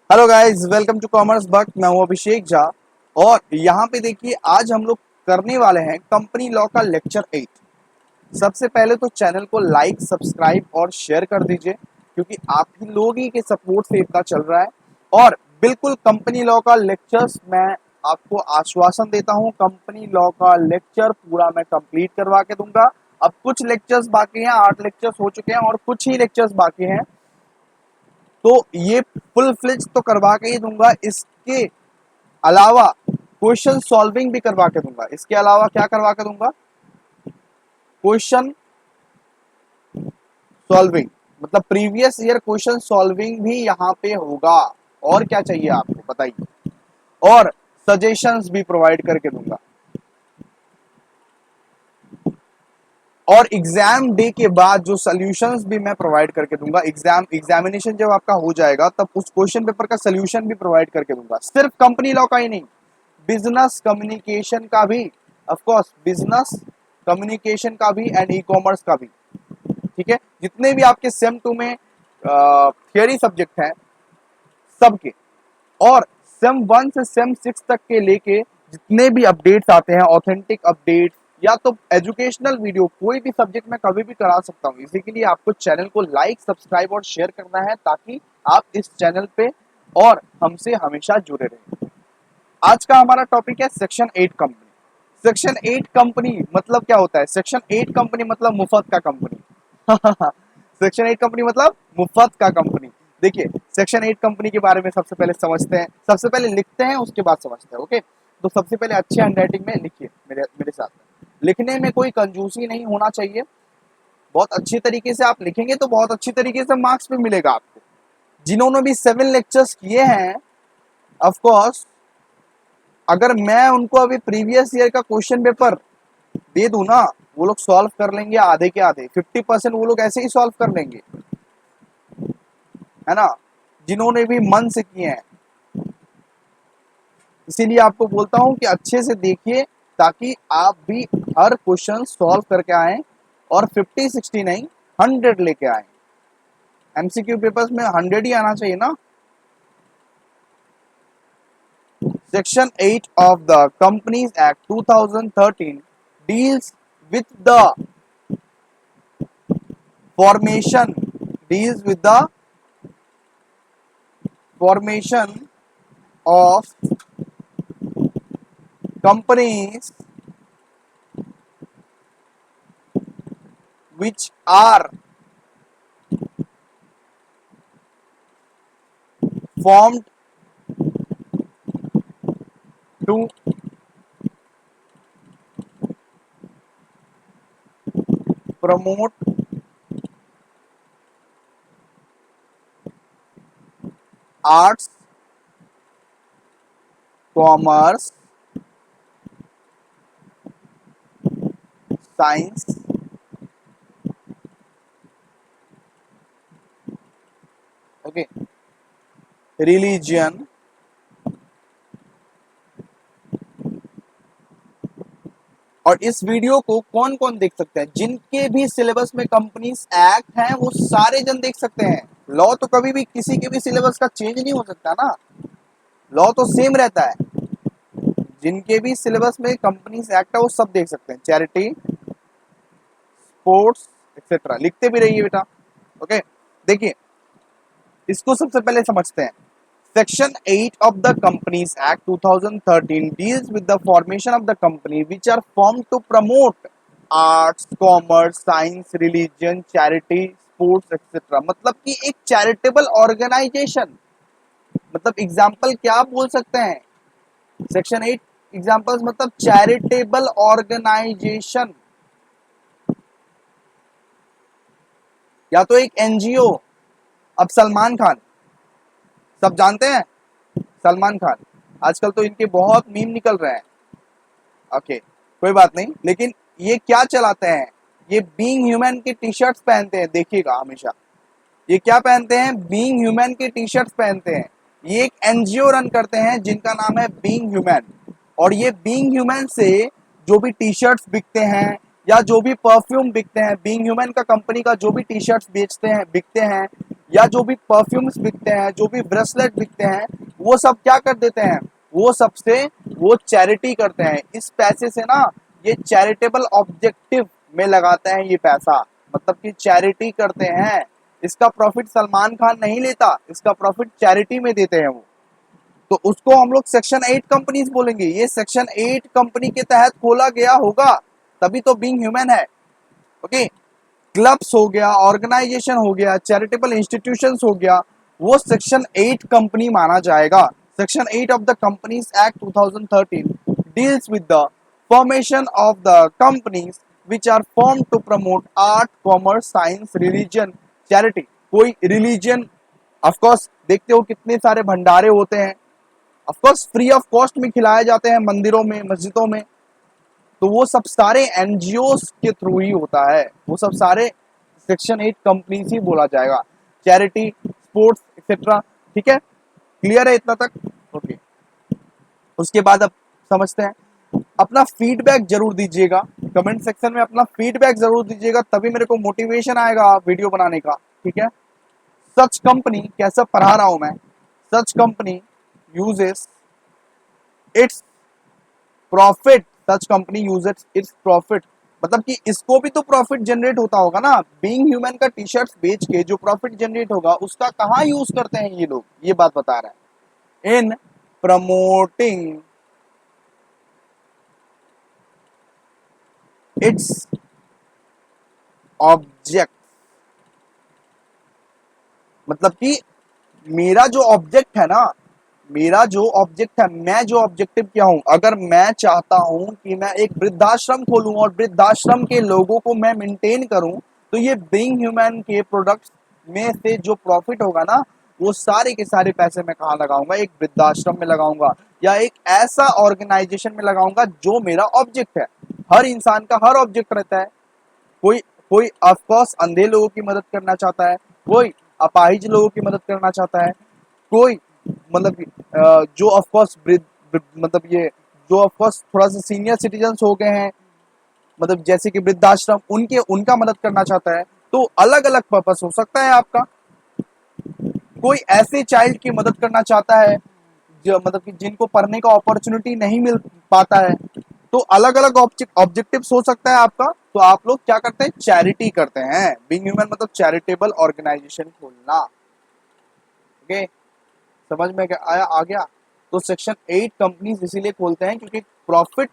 Hello guys, welcome to commerce बक। मैं हूं अभिषेक झा और यहाँ पे देखिए आज हम लोग करने वाले हैं कंपनी लॉ का लेक्चर 8। सबसे पहले तो चैनल को लाइक, सब्सक्राइब और शेयर कर दीजिए क्योंकि आप ही लोग ही के सपोर्ट से इतना चल रहा है। और बिल्कुल कंपनी लॉ का लेक्चर्स मैं आपको आश्वासन देता हूँ, कंपनी लॉ का लेक्चर पूरा मैं कंप्लीट करवा के दूंगा। अब कुछ लेक्चर्स बाकी हैं, 8 लेक्चर्स हो चुके हैं और कुछ ही लेक्चर्स बाकी हैं, तो ये फुल फ्लेज तो करवा के ही दूंगा। इसके अलावा क्वेश्चन सॉल्विंग भी करवा के दूंगा। इसके अलावा क्या करवा के दूंगा? क्वेश्चन सॉल्विंग, मतलब प्रीवियस ईयर क्वेश्चन सॉल्विंग भी यहाँ पे होगा। और क्या चाहिए आपको बताइए? और सजेशंस भी प्रोवाइड करके दूंगा। और एग्जाम डे के बाद जो सॉल्यूशंस भी मैं प्रोवाइड करके दूंगा। एग्जामिनेशन जब आपका हो जाएगा तब उस क्वेश्चन पेपर का सॉल्यूशन भी प्रोवाइड करके दूंगा। सिर्फ कंपनी लॉ का ही नहीं, बिजनेस कम्युनिकेशन का भी, ऑफ कोर्स बिजनेस कम्युनिकेशन का भी एंड ई कॉमर्स का भी। ठीक है, जितने भी आपके सेम टू में थियरी सब्जेक्ट हैं सबके, और सेम 1 से सेम 6 तक के लेके जितने भी अपडेट्स आते हैं, ऑथेंटिक अपडेट्स या तो एजुकेशनल वीडियो, कोई भी सब्जेक्ट में कभी भी करा सकता हूँ। इसी के लिए आपको चैनल को लाइक, सब्सक्राइब और शेयर करना है ताकि आप इस चैनल पे और हमसे हमेशा जुड़े रहें। आज का हमारा टॉपिक है सेक्शन 8 कंपनी। सेक्शन 8 कंपनी मतलब क्या होता है? सेक्शन 8 कंपनी मतलब मुफ्त का कंपनी। सेक्शन 8 कंपनी मतलब मुफ्त का कंपनी। देखिए, सेक्शन 8 कंपनी के बारे में सबसे पहले समझते हैं, सबसे पहले लिखते हैं, उसके बाद समझते हैं। ओके, तो सबसे पहले अच्छे हैंडराइटिंग में लिखिए मेरे मेरे साथ में। लिखने में कोई कंजूसी नहीं होना चाहिए। बहुत अच्छी तरीके से आप लिखेंगे तो बहुत अच्छी तरीके से मार्क्स भी मिलेगा आपको। जिन्होंने भी 7 लेक्चर्स किए हैं, ऑफ कोर्स अगर मैं उनको अभी प्रीवियस ईयर का क्वेश्चन पेपर दे दूं ना, वो लोग सॉल्व कर लेंगे आधे के आधे। 50% वो लोग ऐसे ही सॉल्व कर लेंगे, है ना, जिन्होंने भी मन से किए हैं। इसीलिए आपको बोलता हूं कि अच्छे से देखिए ताकि आप भी हर क्वेश्चन सॉल्व करके आए और 50-60 नहीं 100 लेके आए। एमसीक्यू पेपर्स में 100 ही आना चाहिए ना। Section 8 of the Companies Act 2013 deals with the formation deals with the formation of companies which are formed to promote arts, commerce, science, okay, religion, और इस वीडियो को कौन कौन देख सकते हैं? जिनके भी सिलेबस में कंपनीज एक्ट हैं वो सारे जन देख सकते हैं। लॉ तो कभी भी किसी के भी सिलेबस का चेंज नहीं हो सकता ना, लॉ तो सेम रहता है। जिनके भी सिलेबस में कंपनीज एक्ट है वो सब देख सकते हैं। चैरिटी, स्पोर्ट्स एक्सेट्रा, लिखते भी रहिए बेटा। ओके, देखिए इसको सबसे पहले समझते हैं। Section 8 of the Companies Act 2013 deals with the formation of the company which are formed to promote arts, commerce, science, religion, charity, sports etc. मतलब कि एक चैरिटेबल ऑर्गेनाइजेशन। मतलब एग्जाम्पल क्या बोल सकते हैं? सेक्शन 8 एग्जाम्पल्स मतलब चैरिटेबल ऑर्गेनाइजेशन, या तो एक एनजीओ। अब सलमान खान, सब जानते हैं सलमान खान, आजकल तो इनके बहुत मीम निकल रहे हैं। ओके, कोई बात नहीं, लेकिन ये क्या चलाते हैं? ये बीइंग ह्यूमन के टी शर्ट्स पहनते हैं, देखिएगा हमेशा। ये क्या पहनते हैं? बीइंग ह्यूमन के टी शर्ट्स पहनते हैं। ये एक एनजीओ रन करते हैं जिनका नाम है बीइंग ह्यूमन। और ये बीइंग ह्यूमन से जो भी टी शर्ट्स बिकते हैं या जो भी परफ्यूम बिकते हैं, बीइंग ह्यूमन का कंपनी का जो भी टी शर्ट्स बेचते हैं बिकते हैं, या जो भी परफ्यूम्स बिकते हैं, जो भी ब्रेसलेट बिकते हैं, वो सब क्या कर देते हैं, वो सबसे वो चैरिटी करते हैं। इस पैसे से ना ये चैरिटेबल ऑब्जेक्टिव में लगाते हैं ये पैसा, मतलब कि चैरिटी करते हैं। इसका प्रॉफिट सलमान खान नहीं लेता, इसका प्रॉफिट चैरिटी में देते हैं वो। तो उसको हम लोग सेक्शन 8 कंपनीज बोलेंगे। ये सेक्शन 8 कंपनी के तहत खोला गया होगा, तभी तो बीइंग ह्यूमन है। ओके, क्लब्स हो गया, ऑर्गेनाइजेशन हो गया, चैरिटेबल इंस्टीट्यूशंस हो गया, वो सेक्शन 8 कंपनी माना जाएगा। Section 8 of the companies act 2013 deals with the formation of the companies which are form to promote art, commerce, science, religion, charity. कोई रिलीजन, ऑफ कोर्स देखते हो कितने सारे भंडारे होते हैं, of course free of cost में खिलाए जाते हैं मंदिरों में, मस्जिदों में। तो वो सब सारे एनजीओ के थ्रू ही होता है, वो सब सारे सेक्शन 8 कंपनीज ही बोला जाएगा। Charity, sports etcetera. ठीक है, क्लियर है इतना तक? ओके, उसके बाद अब समझते हैं। अपना फीडबैक जरूर दीजिएगा कमेंट सेक्शन में, अपना फीडबैक जरूर दीजिएगा, तभी मेरे को मोटिवेशन आएगा वीडियो बनाने का। ठीक है, सच कंपनी कैसा पढ़ा रहा हूं मैं, such company uses its profit, such company uses its profit, मतलब कि इसको भी तो प्रॉफिट जनरेट होता होगा ना। बीइंग ह्यूमन का टी शर्ट बेच के जो प्रॉफिट जनरेट होगा उसका कहाँ यूज करते हैं ये लोग, ये बात बता रहा है। इन प्रमोटिंग इट्स ऑब्जेक्ट, मतलब कि मेरा जो ऑब्जेक्ट है ना, मेरा जो ऑब्जेक्ट है, मैं जो ऑब्जेक्टिव क्या हूं, अगर मैं चाहता हूं कि मैं एक वृद्धाश्रम खोलूं और वृद्धाश्रम के लोगों को मैं मेंटेन करूं, तो ये बीइंग ह्यूमन के प्रोडक्ट्स में से जो प्रॉफिट होगा ना, वो सारे के सारे पैसे मैं कहाँ लगाऊंगा, एक वृद्धाश्रम में लगाऊंगा या एक ऐसा ऑर्गेनाइजेशन में लगाऊंगा जो मेरा ऑब्जेक्ट है। हर इंसान का हर ऑब्जेक्ट रहता है। कोई कोई ऑफकोर्स अंधे लोगों की मदद करना चाहता है, कोई अपाहिज लोगों की मदद करना चाहता है, कोई मतलब जो ऑफकोर्स मतलब ये जो ऑफकोर्स थोड़ा सा सीनियर सिटीजन्स हो गए हैं, मतलब जैसे कि वृद्धाश्रम, उनके उनका मदद करना चाहता है। तो अलग अलग पर्पस हो सकता है आपका। कोई ऐसे चाइल्ड की मदद करना चाहता है जो मतलब कि जिनको पढ़ने का अपॉर्चुनिटी नहीं मिल पाता है, तो अलग अलग ऑब्जेक्टिव्स हो सकता है आपका। तो आप लोग क्या करते हैं, चैरिटी करते हैं। बीइंग ह्यूमन मतलब चैरिटेबल ऑर्गेनाइजेशन खोलना। ओके, समझ में आया, आ गया? तो सेक्शन 8 कंपनीज इसीलिए खोलते हैं क्योंकि प्रॉफिट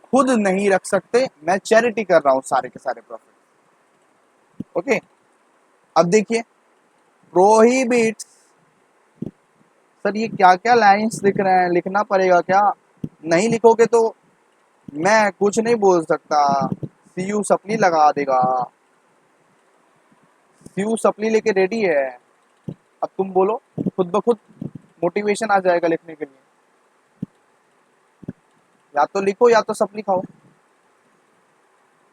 खुद नहीं रख सकते, मैं चैरिटी कर रहा हूं सारे के सारे प्रॉफिट। ओके, अब देखिए, प्रोहिबिट्स। सर ये क्या क्या लाइंस लिख रहे हैं, लिखना पड़ेगा क्या? नहीं लिखोगे तो मैं कुछ नहीं बोल सकता, सीयू सप्ली लगा देगा। सीयू सप्ली लेके रेडी है, अब तुम बोलो, खुद ब खुद मोटिवेशन आ जाएगा लिखने के लिए। या तो लिखो या तो सप्ली खाओ।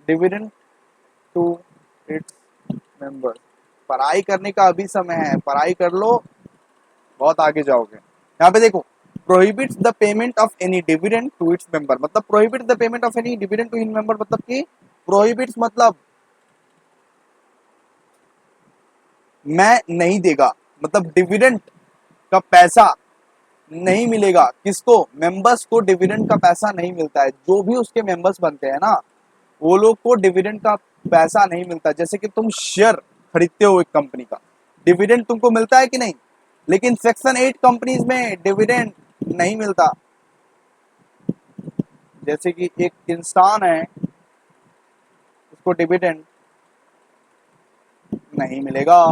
Dividend to its members. पढ़ाई करने का अभी समय है, पढ़ाई कर लो, बहुत आगे जाओगे। यहाँ पे देखो, prohibits the payment of any dividend to its member, मतलब prohibit the payment of any dividend to in member, मतलब कि प्रोहिबिट्स मतलब मैं नहीं देगा, मतलब डिविडेंड का पैसा नहीं मिलेगा। किसको? मेंबर्स को डिविडेंड का पैसा नहीं मिलता है। जो भी उसके मेंबर्स बनते हैं ना, वो लोग को डिविडेंड का पैसा नहीं मिलता। जैसे कि तुम शेयर खरीदते हो एक कंपनी का, डिविडेंड तुमको मिलता है कि नहीं? लेकिन सेक्शन 8 कंपनीज में डिविडेंड नहीं मिलता। जैसे कि एक इंसान है, उसको डिविडेंड नहीं मिलेगा।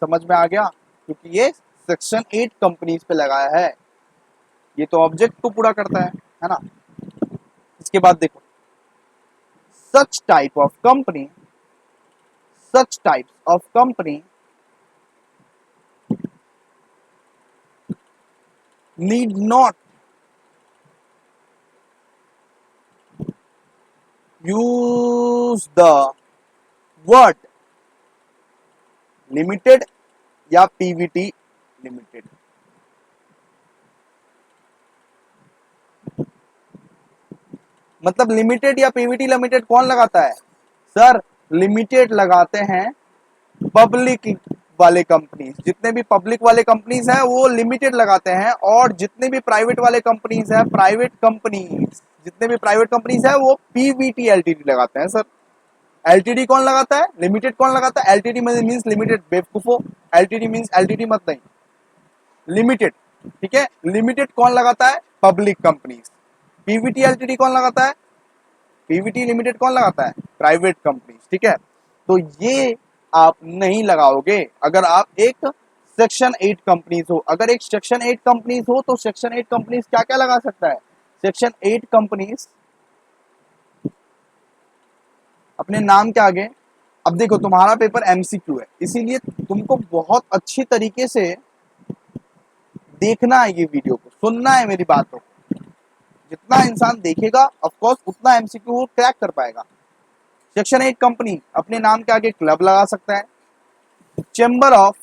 समझ में आ गया? क्योंकि ये सेक्शन 8 कंपनीज पे लगाया है, ये तो ऑब्जेक्ट को पूरा करता है ना। इसके बाद देखो, such type of company, such types of company need not use the word limited या पीवीटी लिमिटेड। मतलब लिमिटेड या पीवीटी लिमिटेड कौन लगाता है? सर लिमिटेड लगाते हैं पब्लिक वाले कंपनीज, जितने भी पब्लिक वाले कंपनीज हैं वो लिमिटेड लगाते हैं, और जितने भी प्राइवेट वाले कंपनीज हैं, प्राइवेट कंपनीज जितने भी प्राइवेट कंपनीज हैं वो पीवीटी एलटीडी लगाते हैं सर। एलटीडी कौन लगाता है, लिमिटेड कौन लगाता है? एलटीडी मींस लिमिटेड, बेवकूफो। एलटीडी मींस एलटीडी मत नहीं, लिमिटेड। ठीक है, लिमिटेड कौन लगाता है? Public companies. पीवीटी एलटीडी कौन लगाता है? पीवीटी लिमिटेड कौन लगाता है? Private companies. ठीक है, तो ये आप नहीं लगाओगे अगर आप एक सेक्शन 8 कंपनीज हो। अगर एक सेक्शन 8 कंपनीज हो तो सेक्शन 8 कंपनीज क्या क्या लगा सकता है? सेक्शन 8 कंपनीज अपने नाम के आगे, अब देखो तुम्हारा पेपर एमसीक्यू है, इसीलिए तुमको बहुत अच्छी तरीके से देखना है ये वीडियो को, सुनना है मेरी बातों को। जितना इंसान देखेगा ऑफकोर्स उतना एमसीक्यू क्रैक कर पाएगा। सेक्शन 8 कंपनी अपने नाम के आगे क्लब लगा सकता है, चेंबर ऑफ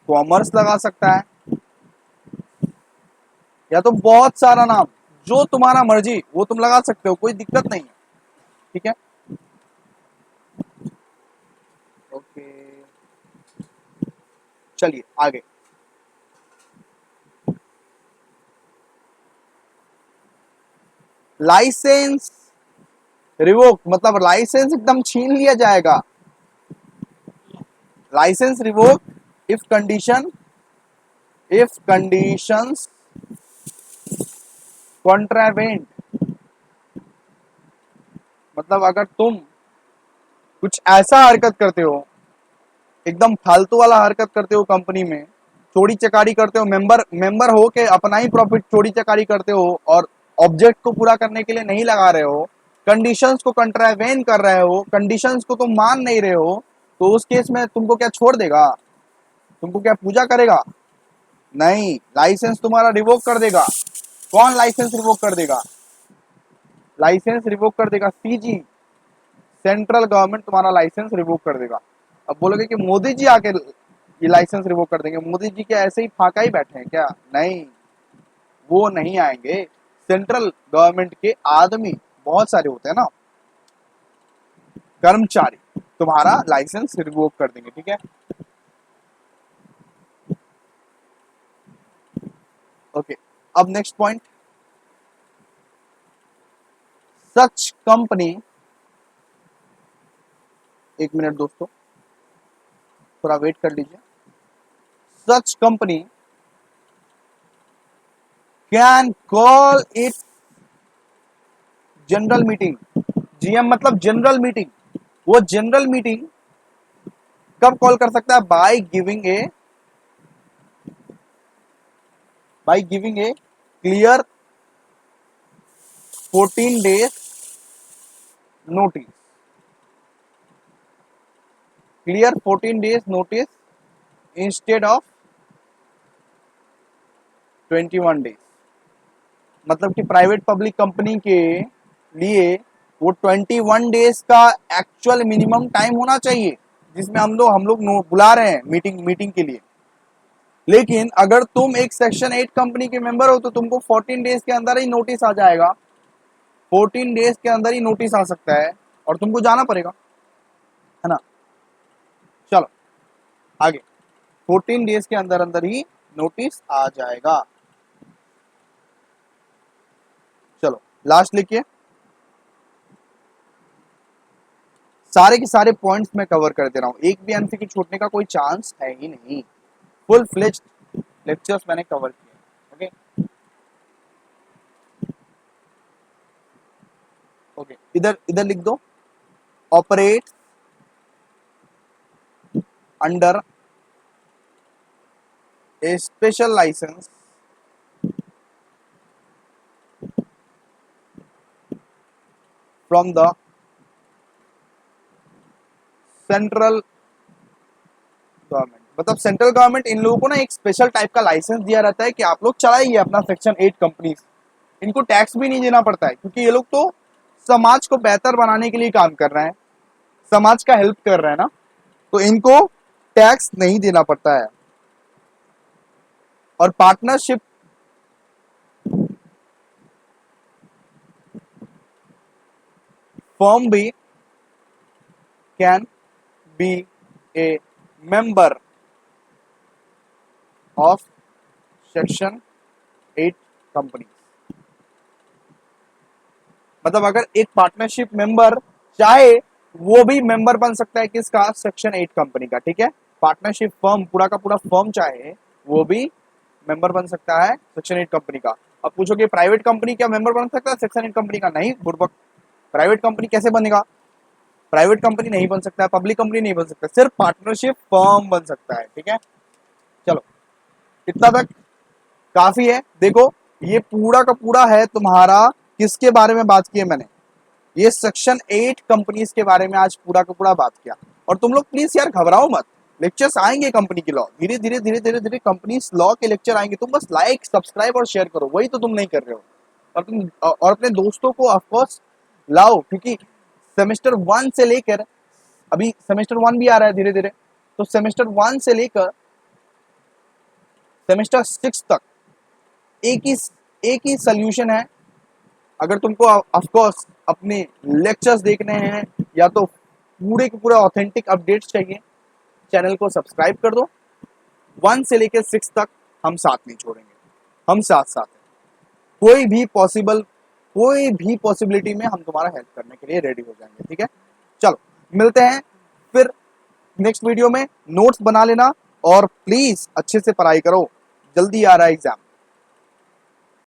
कॉमर्स लगा सकता है, या तो बहुत सारा नाम, जो तुम्हारा मर्जी वो तुम लगा सकते हो, कोई दिक्कत नहीं है। ठीक है, ओके, चलिए आगे। लाइसेंस रिवोक मतलब लाइसेंस एकदम छीन लिया जाएगा। लाइसेंस रिवोक इफ कंडीशंस कॉन्ट्रावेंट, मतलब अगर तुम कुछ ऐसा हरकत करते हो, एकदम फालतू वाला हरकत करते हो कंपनी में, चोरी चकारी करते हो, मेंबर मेंबर हो के अपना ही प्रॉफिट चोरी चकारी करते हो, और ऑब्जेक्ट को पूरा करने के लिए नहीं लगा रहे हो, कंडीशंस को कंट्रावेन कर रहे हो, कंडीशंस को तुम मान नहीं रहे हो, तो उस केस में तुमको क्या छोड़ देगा? तुमको क्या पूजा करेगा? नहीं, लाइसेंस तुम्हारा रिवोक कर देगा। कौन लाइसेंस रिवोक कर देगा? लाइसेंस रिवोक कर देगा सीजी, सेंट्रल गवर्नमेंट तुम्हारा लाइसेंस रिवोक कर देगा। अब बोलोगे कि मोदी जी आके ये लाइसेंस रिवोक कर देंगे, मोदी जी क्या ऐसे ही फाका ही बैठे हैं क्या? नहीं, वो नहीं आएंगे। सेंट्रल गवर्नमेंट के आदमी बहुत सारे होते हैं ना, कर्मचारी तुम्हारा लाइसेंस रिवोक कर देंगे। ठीक है, ओके। अब नेक्स्ट पॉइंट, सच कंपनी, एक मिनट दोस्तों थोड़ा वेट कर लीजिए। Such company can call it general meeting, GM मतलब जनरल मीटिंग। वो जनरल मीटिंग कब कॉल कर सकता है? By giving a clear 14 days notice, clear 14 days notice instead of 21 days. मतलब कि प्राइवेट पब्लिक कंपनी के लिए वो 21 डेज का एक्चुअल मिनिमम टाइम होना चाहिए, जिसमें हम लोग बुला रहे हैं मीटिंग मीटिंग के लिए। लेकिन अगर तुम एक सेक्शन 8 कंपनी के मेंबर हो तो तुमको 14 डेज के अंदर ही नोटिस आ जाएगा, 14 डेज के अंदर ही नोटिस आ सकता है, और तुमको जाना पड़ेगा, है ना। चलो आगे, 14 डेज के अंदर अंदर ही नोटिस आ जाएगा। चलो लास्ट लिखिए, सारे के सारे पॉइंट्स मैं कवर कर दे रहा हूँ, एक भी एमसीक्यू छूटने का कोई चांस है ही नहीं। फुल फ्लेज्ड लेक्चर्स मैंने कवर किए। ओके ओके, इधर इधर लिख दो, operate under a special licence from the central government. मतलब सेंट्रल गवर्नमेंट इन लोगों को ना एक स्पेशल टाइप का लाइसेंस दिया रहता है कि आप लोग चलाइए अपना सेक्शन 8 कंपनीज, इनको टैक्स भी नहीं देना पड़ता है, क्योंकि ये लोग तो समाज को बेहतर बनाने के लिए काम कर रहे हैं, समाज का हेल्प कर रहे हैं ना, तो इनको टैक्स नहीं देना पड़ता है। और पार्टनरशिप फर्म भी can be A member of section 8 company. मतलब अगर एक पार्टनरशिप मेंबर चाहे वो भी मेंबर बन सकता है किसका, सेक्शन 8 कंपनी का। ठीक है, पार्टनरशिप फर्म पूरा का पूरा फर्म चाहे वो भी मेंबर बन सकता है सेक्शन 8 कंपनी का। अब पूछोगे प्राइवेट कंपनी क्या मेंबर बन सकता है सेक्शन 8 कंपनी का? नहीं बुर्बक, प्राइवेट कंपनी कैसे बनेगा? प्राइवेट कंपनी नहीं बन सकता है, पब्लिक कंपनी नहीं बन सकता, सिर्फ पार्टनरशिप फर्म बन सकता है। ठीक है, चलो इतना तक काफी है। देखो ये पूरा का पूरा है तुम्हारा, किसके बारे में बात की है मैंने, ये सेक्शन 8 कंपनीज के बारे में आज पूरा का पूरा बात किया। और तुम लोग प्लीज यार घबराओ मत, लेक्चर्स आएंगे कंपनी के लॉ, धीरे धीरे धीरे धीरे धीरे कंपनीज लॉ के लेक्चर आएंगे। तुम बस लाइक सब्सक्राइब और शेयर करो, वही तो तुम नहीं कर रहे हो। और तुम और अपने दोस्तों को ऑफकोर्स लाओ, क्योंकि सेमेस्टर 1 से लेकर अभी सेमेस्टर 1 भी आ रहा है धीरे धीरे, तो सेमेस्टर 1 से लेकर सेमेस्टर 6 तक एक ही सोल्यूशन है। अगर तुमको ऑफकोर्स अपने लेक्चर्स देखने हैं या तो पूरे के पूरे ऑथेंटिक अपडेट्स चाहिए, चैनल को सब्सक्राइब कर दो। 1 से लेकर 6 तक हम साथ नहीं छोड़ेंगे, हम साथ साथ हैं। कोई भी पॉसिबिलिटी में हम तुम्हारा हेल्प करने के लिए रेडी हो जाएंगे। ठीक है, चलो मिलते हैं फिर नेक्स्ट वीडियो में। नोट्स बना लेना और प्लीज अच्छे से पढ़ाई करो, जल्दी आ रहा है एग्जाम।